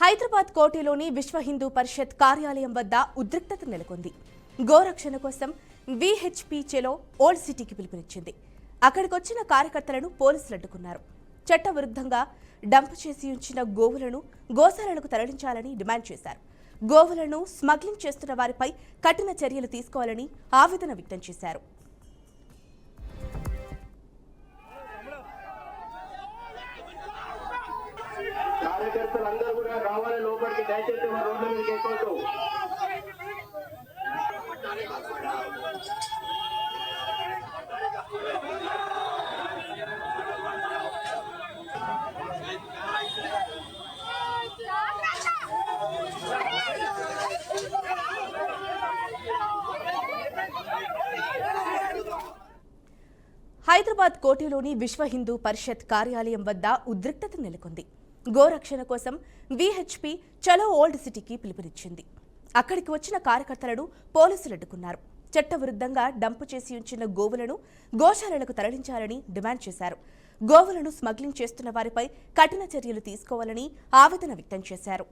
హైదరాబాద్ కోటిలోని విశ్వ హిందూ పరిషత్ కార్యాలయం వద్ద ఉద్రిక్తత నెలకొంది. గోరక్షణ కోసం విహెచ్పి చెలో ఓల్డ్ సిటీకి పిలుపునిచ్చింది. అక్కడికొచ్చిన కార్యకర్తలను పోలీసులు అడ్డుకున్నారు. చట్టవిరుద్ధంగా డంప్ చేసి ఉంచిన గోవులను గోశాలలకు తరలించాలని డిమాండ్ చేశారు. గోవులను స్మగ్లింగ్ చేస్తున్న వారిపై కఠిన చర్యలు తీసుకోవాలని ఆవేదన వ్యక్తం చేశారు. కార్యకర్తలందరూ కూడా రావాలి లోపలికి, దయచేసి మా రోడ్ల మీదకి ఎక్కువద్దు. హైదరాబాద్ కోటిలోని విశ్వ హిందూ పరిషత్ కార్యాలయం వద్ద ఉద్రిక్తత నెలకొంది. గోరక్షణ కోసం విహెచ్పి చలో ఓల్డ్ సిటీకి పిలుపునిచ్చింది. అక్కడికి వచ్చిన కార్యకర్తలను పోలీసులు అడ్డుకున్నారు. చట్టవిరుద్ధంగా డంపు చేసి ఉంచిన గోవులను గోశాలలకు తరలించాలని డిమాండ్ చేశారు. గోవులను స్మగ్లింగ్ చేస్తున్న వారిపై కఠిన చర్యలు తీసుకోవాలని ఆవేదన వ్యక్తం చేశారు.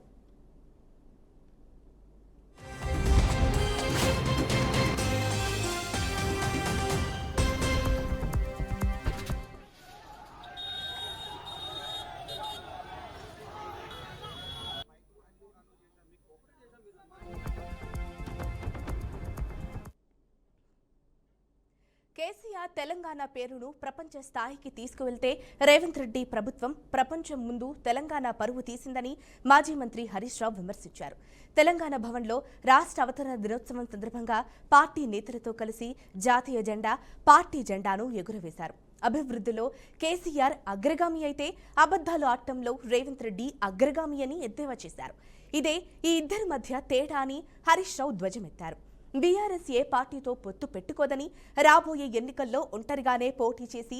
కేసీఆర్ తెలంగాణ పేరును ప్రపంచ స్థాయికి తీసుకువెళ్తే రేవంత్ రెడ్డి ప్రభుత్వం ప్రపంచం ముందు తెలంగాణ పరువు తీసిందని మాజీ మంత్రి హరీష్ రావు విమర్శించారు. తెలంగాణ భవన్లో రాష్ట్ర అవతరణ దినోత్సవం సందర్భంగా పార్టీ నేతలతో కలిసి జాతీయ జెండా, పార్టీ జెండాను ఎగురవేశారు. అభివృద్ధిలో కేసీఆర్ అగ్రగామి అయితే అబద్దాలు ఆడటంలో రేవంత్ రెడ్డి అగ్రగామి అని ఎద్దేవా చేశారు. ఇదే ఈ ఇద్దరి మధ్య తేడా అని హరీష్ రావు ధ్వజమెత్తారు. బీఆర్ఎస్ ఏ పార్టీతో పొత్తు పెట్టుకోదని, రాబోయే ఎన్నికల్లో ఒంటరిగానే పోటీ చేసి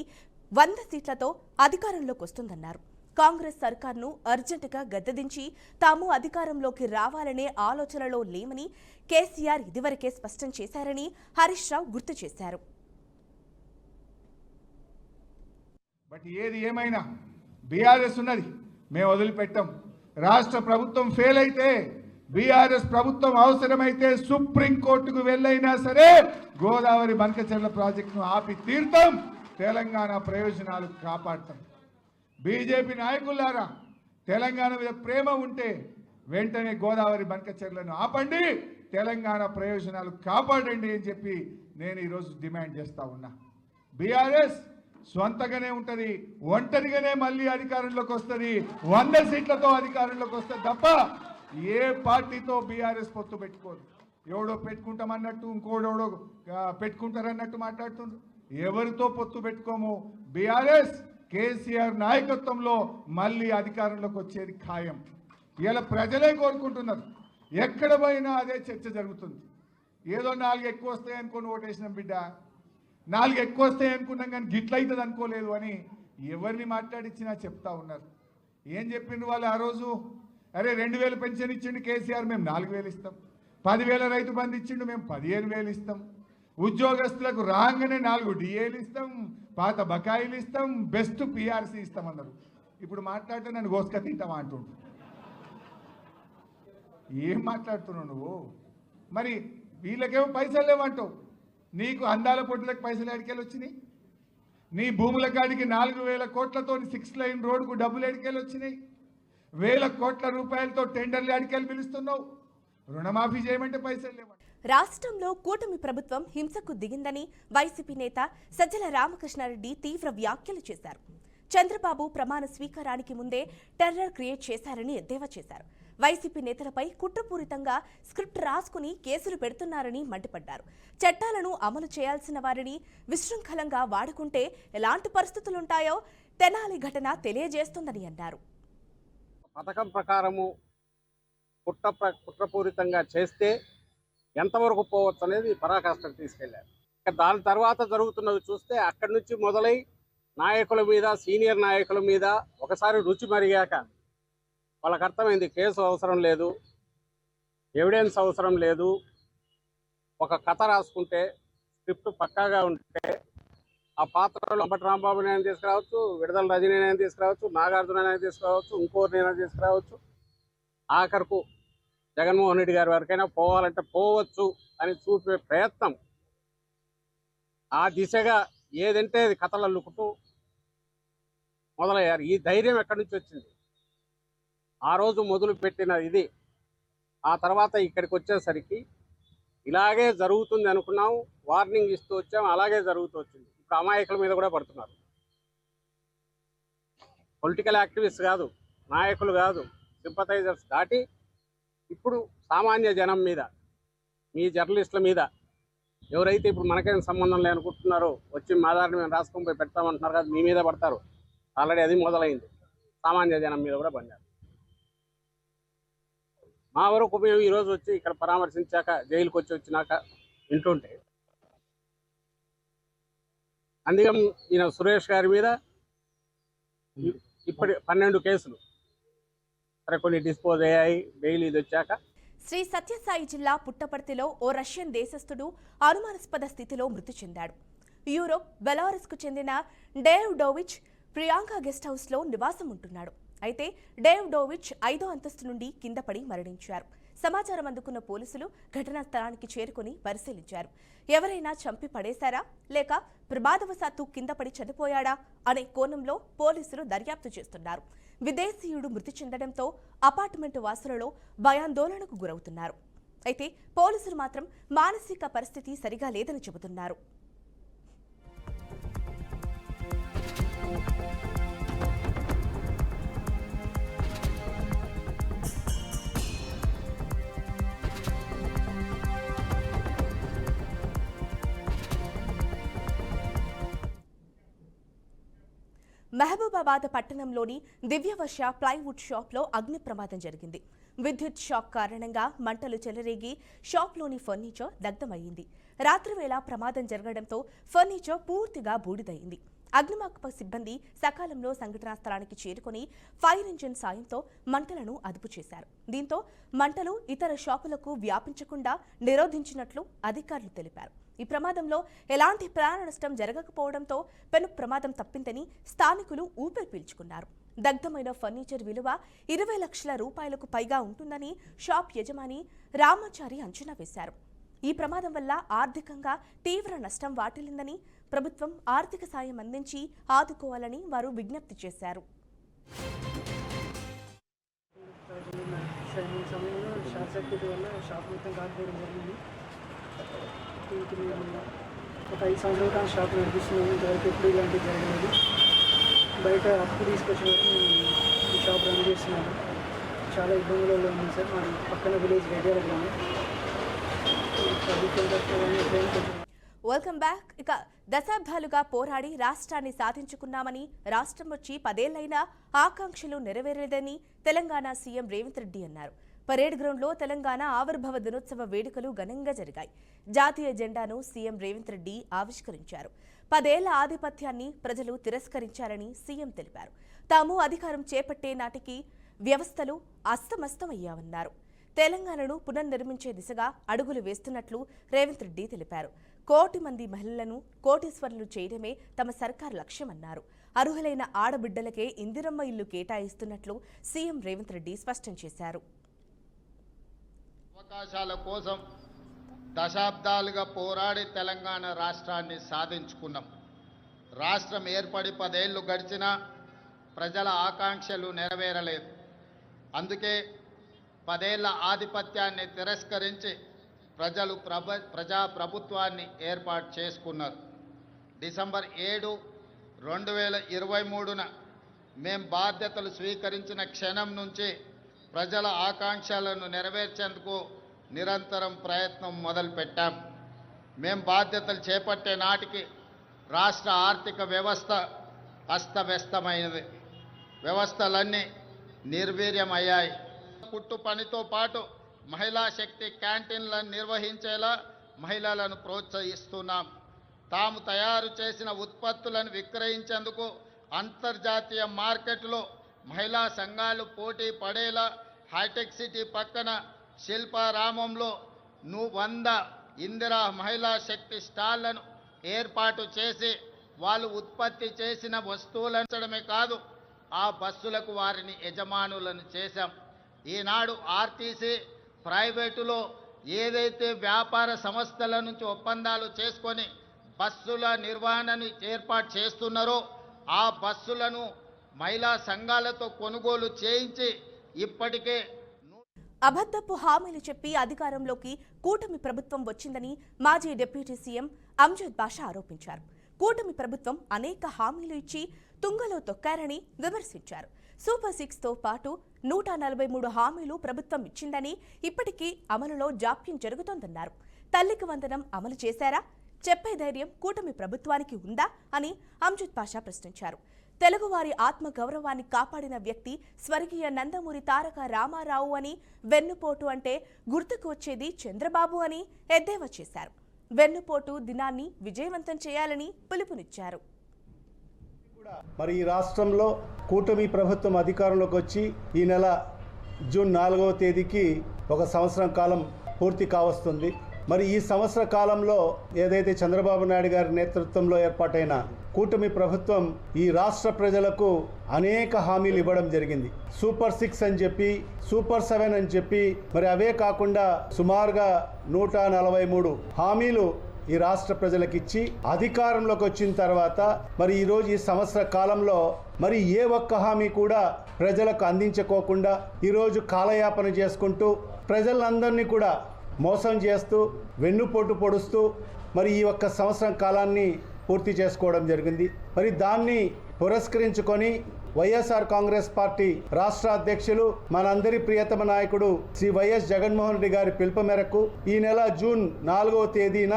100 సీట్లతో అధికారంలోకి వస్తుందన్నారు. కాంగ్రెస్ సర్కార్ను అర్జెంటుగా గద్దెదించి తాము అధికారంలోకి రావాలనే ఆలోచనలో లేమని కేసీఆర్ ఇదివరకే స్పష్టం చేశారని హరీష్ రావు గుర్తు చేశారు. బట్ ఏది ఏమైనా బీఆర్ఎస్ ఉన్నది, మేము వదిలిపెట్టాం. రాష్ట్ర ప్రభుత్వం ఫెయిల్ అయితే, బీఆర్ఎస్ ప్రభుత్వం అవసరమైతే సుప్రీంకోర్టుకు వెళ్ళైనా సరే గోదావరి బంకచెర్ల ప్రాజెక్టును ఆపి తీర్థం, తెలంగాణ ప్రయోజనాలు కాపాడతాం. బీజేపీ నాయకులారా, తెలంగాణ మీద ప్రేమ ఉంటే వెంటనే గోదావరి బంకచెర్లను ఆపండి, తెలంగాణ ప్రయోజనాలు కాపాడండి అని చెప్పి నేను ఈరోజు డిమాండ్ చేస్తా ఉన్నా. బీఆర్ఎస్ స్వంతగానే ఉంటుంది, ఒంటరిగానే మళ్ళీ అధికారంలోకి వస్తుంది, 100 సీట్లతో అధికారంలోకి వస్తుంది తప్ప ఏ పార్టీతో బీఆర్ఎస్ పొత్తు పెట్టుకోదు. ఎవడో పెట్టుకుంటామన్నట్టు ఇంకోడెవడో పెట్టుకుంటారన్నట్టు మాట్లాడుతుంది. ఎవరితో పొత్తు పెట్టుకోము. బీఆర్ఎస్ కేసీఆర్ నాయకత్వంలో మళ్ళీ అధికారంలోకి వచ్చేది ఖాయం. ఇలా ప్రజలే కోరుకుంటున్నారు. ఎక్కడ పోయినా అదే చర్చ జరుగుతుంది. ఏదో 4 ఎక్కువ వస్తాయి అనుకుని ఓటేసినాం బిడ్డ, 4 ఎక్కువ వస్తాయి అనుకున్నాం కానీ గిట్లయితుంది అనుకోలేదు అని ఎవరిని మాట్లాడించినా చెప్తా ఉన్నారు. ఏం చెప్పిండ్రు వాళ్ళు ఆ రోజు? అరే 2000 పెన్షన్ ఇచ్చిండు కేసీఆర్, మేము 4000 ఇస్తాం. 10,000 రైతు బంధు ఇచ్చిండు, మేము 15,000 ఇస్తాం. ఉద్యోగస్తులకు రాగానే 4 డిఏలు ఇస్తాం, పాత బకాయిలు ఇస్తాం, బెస్ట్ పిఆర్సీ ఇస్తామన్నారు. ఇప్పుడు మాట్లాడితే నన్ను గోసుక తింటామా అంటుండ్రు. ఏం మాట్లాడుతున్నావు నువ్వు? మరి వీళ్ళకేమో పైసలు లేవంటావు. నీకు అందాల పొట్టులకు పైసలు ఎడికెళ్ళి వచ్చినాయి? నీ భూముల కాడికి 4,000 కోట్లతో 6 లైన్ రోడ్డుకు డబ్బులు ఎడికెళ్ళి వచ్చినాయి? 1,000 కోట్ల రూపాయలతో టెండర్లు అడికెళ్ళి పిలుస్తున్నావు. రుణమాఫీ చేయమంటే పైసలు లేవు. రాష్ట్రంలో కూటమి ప్రభుత్వం హింసకు దిగిందని వైసీపీ నేత సజ్జల రామకృష్ణారెడ్డి తీవ్ర వ్యాఖ్యలు చేశారు. చంద్రబాబు ప్రమాణ స్వీకారానికి ముందే టెర్రర్ క్రియేట్ చేశారని ఎద్దేవా చేశారు. వైసీపీ నేతలపై కుట్రపూరితంగా స్క్రిప్ట్ రాసుకుని కేసులు పెడుతున్నారని మండిపడ్డారు. చట్టాలను అమలు చేయాల్సిన వారిని విశృంఖలంగా వాడుకుంటే ఎలాంటి పరిస్థితులుంటాయో తెనాలి ఘటన తెలియజేస్తుందని అన్నారు. పథకం ప్రకారము కుట్రపూరితంగా చేస్తే ఎంతవరకు పోవచ్చు అనేది పరాకాష్ఠకు తీసుకెళ్లారు. దాని తర్వాత జరుగుతున్నవి చూస్తే అక్కడి నుంచి మొదలై నాయకుల మీద, సీనియర్ నాయకుల మీద ఒకసారి రుచి మరిగాక వాళ్ళకి అర్థమైంది కేసు అవసరం లేదు, ఎవిడెన్స్ అవసరం లేదు, ఒక కథ రాసుకుంటే స్క్రిప్ట్ పక్కాగా ఉంటే ఆ పాత్రలో అంబటి రాంబాబునైనా తీసుకురావచ్చు, విడుదల రజనీనైనా తీసుకురావచ్చు, నాగార్జునైనా తీసుకురావచ్చు, ఇంకోరినైనా తీసుకురావచ్చు. ఆఖరుకు జగన్మోహన్ రెడ్డి గారి వరకైనా పోవాలంటే పోవచ్చు అని చూపే ప్రయత్నం, ఆ దిశగా ఏదంటే అది కథలు అల్లుకుంటూ మొదలయ్యారు. ఈ ధైర్యం ఎక్కడి నుంచి వచ్చింది? ఆ రోజు మొదలు పెట్టిన ఇది ఆ తర్వాత ఇక్కడికి వచ్చేసరికి ఇలాగే జరుగుతుంది అనుకున్నాం, వార్నింగ్ ఇస్తూ వచ్చాం, అలాగే జరుగుతూ వచ్చింది. ఇప్పుడు అమాయకుల మీద కూడా పడుతున్నారు. పొలిటికల్ యాక్టివిస్ట్ కాదు, నాయకులు కాదు, సింపథైజర్స్ దాటి ఇప్పుడు సామాన్య జనం మీద, మీ జర్నలిస్టుల మీద ఎవరైతే ఇప్పుడు మనకేం సంబంధం లేనుకుంటున్నారో వచ్చి మా దారిని మేము రాసుకొని పోయి పెడతామంటున్నారు కదా, మీ మీద పడతారు. ఆల్రెడీ అది మొదలైంది. సామాన్య జనం మీద కూడా పడ్డారు. మా వరకు మేము ఈరోజు వచ్చి ఇక్కడ పరామర్శించాక, జైలుకి వచ్చినాక వింటుంటే అందుకే ఈయన సురేష్ గారి మీద ఇప్పటి 12 కేసులు సరే కొన్ని డిస్పోజ్ అయ్యాయి, బెయిల్ ఇది వచ్చాక. శ్రీ సత్యసాయి జిల్లా పుట్టపర్తిలో ఓ రష్యన్ దేశస్థుడు అనుమానాస్పద స్థితిలో మృతి చెందాడు. యూరోప్ బెలారస్కు చెందిన డేవ్ డోవిచ్ ప్రియాంక గెస్ట్ హౌస్లో నివాసం ఉంటున్నాడు. అయితే డేవ్ డోవిచ్ 5వ అంతస్తు నుండి కింద పడి మరణించారు. సమాచారం అందుకున్న పోలీసులు ఘటనా స్థలానికి చేరుకుని పరిశీలించారు. ఎవరైనా చంపి పడేశారా లేక ప్రమాదవశాత్తు కింద పడి చనిపోయాడా అనే కోణంలో పోలీసులు దర్యాప్తు చేస్తున్నారు. విదేశీయుడు మృతి చెందడంతో అపార్ట్మెంట్ వాసులలో భయాందోళనకు గురవుతున్నారు. అయితే పోలీసులు మాత్రం మానసిక పరిస్థితి సరిగా లేదని చెబుతున్నారు. మహబూబాబాద్ పట్టణంలోని దివ్యవర్ష ప్లైవుడ్ షాప్లో అగ్ని ప్రమాదం జరిగింది. విద్యుత్ షాక్ కారణంగా మంటలు చెలరేగి షాప్లోని ఫర్నిచర్ దగ్ధమయ్యింది. రాత్రివేళ ప్రమాదం జరగడంతో ఫర్నిచర్ పూర్తిగా బూడిదయింది. అగ్నిమాపక సిబ్బంది సకాలంలో సంఘటనా స్థలానికి చేరుకుని ఫైర్ ఇంజిన్ సాయంతో మంటలను అదుపు చేశారు. దీంతో మంటలు ఇతర షాపులకు వ్యాపించకుండా నిరోధించినట్లు అధికారులు తెలిపారు. ఈ ప్రమాదంలో ఎలాంటి ప్రాణ నష్టం జరగకపోవడంతో పెను ప్రమాదం తప్పిందని స్థానికులు ఊపిరి పీల్చుకున్నారు. దగ్ధమైన ఫర్నిచర్ విలువ 20 లక్షల రూపాయలకు పైగా ఉంటుందని షాప్ యజమాని రామాచారి అంచనా వేశారు. ఈ ప్రమాదం వల్ల ఆర్థికంగా తీవ్ర నష్టం వాటిల్లిందని ప్రభుత్వం ఆర్థిక సాయం అందించి ఆదుకోవాలని వారు విజ్ఞప్తి చేశారు. సమయంలో షార్ట్ సర్క్యూట్ వల్ల షాప్ మొత్తం కాకపోవడం జరిగింది. ఒక 5 సంవత్సరాల షాప్ నడిపిస్తున్నాము. ఇంతవరకు ఎప్పుడు ఇలాంటివి జరగలేదు. బయట అప్పు తీసుకొచ్చిన ఈ షాప్ రన్ చేస్తున్నాము. చాలా ఇబ్బందులలో ఉంది సార్. మాది పక్కన విలేజ్ రెడ్యాల గ్రామం. Welcome back. ఇక దశాబ్దాలుగా పోరాడి రాష్ట్రాన్ని సాధించుకున్నామని, రాష్ట్రం వచ్చి 10 ఏళ్లైనా ఆకాంక్షలు నెరవేరలేదని తెలంగాణ సీఎం రేవంత్ రెడ్డి అన్నారు. పరేడ్ గ్రౌండ్లో తెలంగాణ ఆవిర్భావ దినోత్సవ వేడుకలు ఘనంగా జరిగాయి. జాతీయ జెండాను సీఎం రేవంత్ రెడ్డి ఆవిష్కరించారు. 10 ఏళ్ల ఆధిపత్యాన్ని ప్రజలు తిరస్కరించారని సీఎం తెలిపారు. తాము అధికారం చేపట్టే నాటికి వ్యవస్థలు అస్తమస్తమయ్యామన్నారు. తెలంగాణను పునర్నిర్మించే దిశగా అడుగులు వేస్తున్నట్లు రేవంత్ రెడ్డి తెలిపారు. 1 కోటి మంది మహిళలను కోటీశ్వరులు చేయడమే తమ సర్కార్ లక్ష్యమన్నారు. అర్హులైన ఆడబిడ్డలకే ఇందిరమ్మ ఇల్లు కేటాయిస్తున్నట్లు సీఎం రేవంత్ రెడ్డి స్పష్టం చేశారు. అవకాశాల కోసం దశాబ్దాలుగా పోరాడి తెలంగాణ రాష్ట్రాన్ని సాధించుకున్నాం. రాష్ట్రం ఏర్పడి 10 ఏళ్లు గడిచినా ప్రజల ఆకాంక్షలు నెరవేరలేదు. అందుకే 10 ఏళ్ల ఆధిపత్యాన్ని తిరస్కరించి ప్రజలు ప్రజాప్రభుత్వాన్ని ఏర్పాటు చేసుకున్నారు. డిసెంబర్ 7, 2023న మేం బాధ్యతలు స్వీకరించిన క్షణం నుంచి ప్రజల ఆకాంక్షలను నెరవేర్చేందుకు నిరంతరం ప్రయత్నం మొదలుపెట్టాం. మేం బాధ్యతలు చేపట్టే నాటికి రాష్ట్ర ఆర్థిక వ్యవస్థ అస్తవ్యస్తమైనది. వ్యవస్థలన్నీ నిర్వీర్యమయ్యాయి. కుట్టు పనితో పాటు మహిళా శక్తి క్యాంటీన్లను నిర్వహించేలా మహిళలను ప్రోత్సహిస్తున్నాం. తాము తయారు చేసిన ఉత్పత్తులను విక్రయించేందుకు అంతర్జాతీయ మార్కెట్లో మహిళా సంఘాలు పోటీ పడేలా హైటెక్ సిటీ పక్కన శిల్పారామంలో 100 ఇందిరా మహిళా శక్తి స్టాళ్లను ఏర్పాటు చేసి వాళ్ళు ఉత్పత్తి చేసిన వస్తువులను కాదు, ఆ బస్సులకు వారిని యజమానులను చేశాం. ఈనాడు ఆర్టీసీ ప్రైవేటులో ఏదైతే వ్యాపార సంస్థల నుంచి ఒప్పందాలు చేసుకొని బస్సుల నిర్వహణను ఏర్పాటు చేస్తున్నారో ఆ బస్సులను మహిళా సంఘాలతో కొనుగోలు చేయించి ఇప్పటికే అబద్ధపు హామీలు చెప్పి అధికారంలోకి కూటమి ప్రభుత్వం వచ్చిందని మాజీ డిప్యూటీ సీఎం అంజద్ బాషా ఆరోపించారు. కూటమి ప్రభుత్వం అనేక హామీలు ఇచ్చి తుంగలో తొక్కారని విమర్శించారు. సూపర్ 6తో పాటు 143 హామీలు ప్రభుత్వం ఇచ్చిందని, ఇప్పటికీ అమలులో జాప్యం జరుగుతోందన్నారు. తల్లికి వందనం అమలు చేశారా? చెప్పే ధైర్యం కూటమి ప్రభుత్వానికి ఉందా అని అంజద్ బాషా ప్రశ్నించారు. తెలుగువారి ఆత్మ గౌరవాన్ని కాపాడిన వ్యక్తి స్వర్గీయ నందమూరి తారక రామారావు అని, వెన్నుపోటు అంటే గుర్తుకు వచ్చేది చంద్రబాబు అని ఎద్దేవా చేశారు. వెన్నుపోటు దినాన్ని విజయవంతం చేయాలని పిలుపునిచ్చారు. మరి ఈ రాష్ట్రంలో కూటమి ప్రభుత్వం అధికారంలోకి వచ్చి ఈ నెల జూన్ 4వ తేదీకి ఒక సంవత్సరం కాలం పూర్తి కావస్తుంది. మరి ఈ సంవత్సర కాలంలో ఏదైతే చంద్రబాబు నాయుడు గారి నేతృత్వంలో ఏర్పాటైన కూటమి ప్రభుత్వం ఈ రాష్ట్ర ప్రజలకు అనేక హామీలు ఇవ్వడం జరిగింది. సూపర్ 6 అని చెప్పి, సూపర్ 7 అని చెప్పి, మరి అవే కాకుండా సుమారుగా 143 హామీలు ఈ రాష్ట్ర ప్రజలకు ఇచ్చి అధికారంలోకి వచ్చిన తర్వాత మరి ఈరోజు ఈ సంవత్సర కాలంలో మరి ఏ ఒక్క హామీ కూడా ప్రజలకు అందించుకోకుండా ఈరోజు కాలయాపన చేసుకుంటూ ప్రజలందరినీ కూడా మోసం చేస్తూ వెన్నుపోటు పొడుస్తూ మరి ఈ ఒక్క సంవత్సరం కాలాన్ని పూర్తి చేసుకోవడం జరిగింది. మరి దాన్ని పురస్కరించుకొని వైఎస్ఆర్ కాంగ్రెస్ పార్టీ రాష్ట్ర అధ్యక్షులు మనందరి ప్రియతమ నాయకుడు శ్రీ వైఎస్ జగన్మోహన్ రెడ్డి గారి పిలుపు మేరకు ఈ నెల జూన్ 4వ తేదీన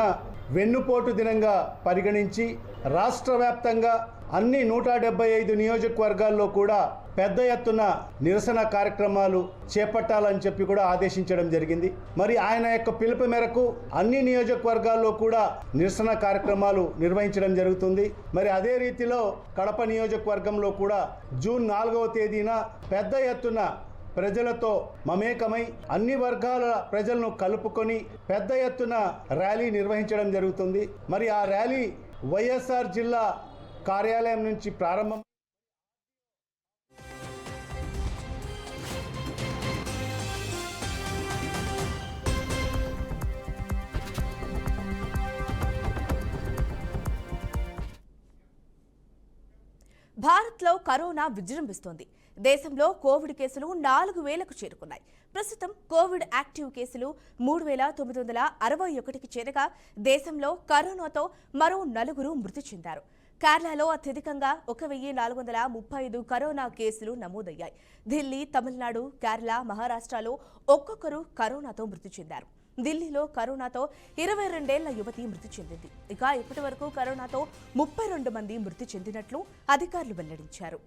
వెన్నుపోటు దినంగా పరిగణించి రాష్ట్ర వ్యాప్తంగా అన్ని 175 నియోజకవర్గాల్లో కూడా పెద్ద ఎత్తున నిరసన కార్యక్రమాలు చేపట్టాలని చెప్పి కూడా ఆదేశించడం జరిగింది. మరి ఆయన యొక్క పిలుపు మేరకు అన్ని నియోజకవర్గాల్లో కూడా నిరసన కార్యక్రమాలు నిర్వహించడం జరుగుతుంది. మరి అదే రీతిలో కడప నియోజకవర్గంలో కూడా జూన్ 4వ తేదీన పెద్ద ఎత్తున ప్రజలతో మమేకమై అన్ని వర్గాల ప్రజలను కలుపుకొని పెద్ద ఎత్తున ర్యాలీ నిర్వహించడం జరుగుతుంది. మరి ఆ ర్యాలీ వైఎస్ఆర్ జిల్లా కార్యాలయం నుంచి ప్రారంభం. భారత్లో కరోనా విజృంభిస్తోంది. దేశంలో కోవిడ్ కేసులు 4,000కు చేరుకున్నాయి. ప్రస్తుతం కోవిడ్ యాక్టివ్ కేసులు 3,961కి చేరగా దేశంలో కరోనాతో మరో 4 మృతి చెందారు. కేరళలో అత్యధికంగా 1,435 కరోనా కేసులు నమోదయ్యాయి. ఢిల్లీ, తమిళనాడు, కేరళ, మహారాష్ట్రలో ఒక్కొక్కరు కరోనాతో మృతి చెందారు. ఢిల్లీలో కరోనాతో 22 ఏళ్ల యువతి మృతి చెందింది. ఇక ఇప్పటి వరకు కరోనాతో 32 మంది మృతి చెందినట్లు అధికారులు వెల్లడించారు.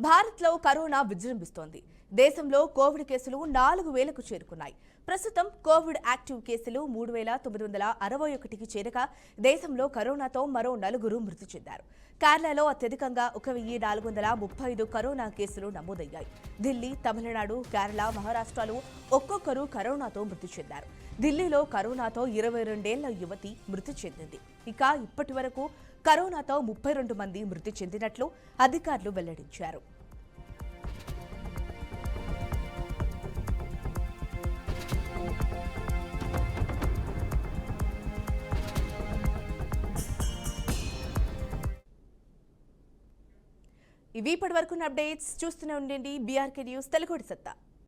భారత్లో కరోనా విజృంభిస్తోంది. దేశంలో కోవిడ్ కేసులు 4,000కు చేరుకున్నాయి. ప్రస్తుతం కోవిడ్ యాక్టివ్ కేసులు 3,961కి చేరగా దేశంలో కరోనాతో మరో 4 మృతి చెందారు. కేరళలో అత్యధికంగా 1,435 కరోనా కేసులు నమోదయ్యాయి. ఢిల్లీ, తమిళనాడు, కేరళ, మహారాష్ట్రలో ఒక్కొక్కరు కరోనాతో మృతి చెందారు. ఢిల్లీలో కరోనాతో 22 ఏళ్ల యువతి మృతి చెందింది. ఇక ఇప్పటి వరకు కరోనాతో 32 మంది మృతి చెందినట్లు అధికారులు వెల్లడించారు. ఇవి ఇప్పటి వరకు అప్డేట్స్. చూస్తూనే ఉండండి బీఆర్కే న్యూస్ తెలుగు సత్తా.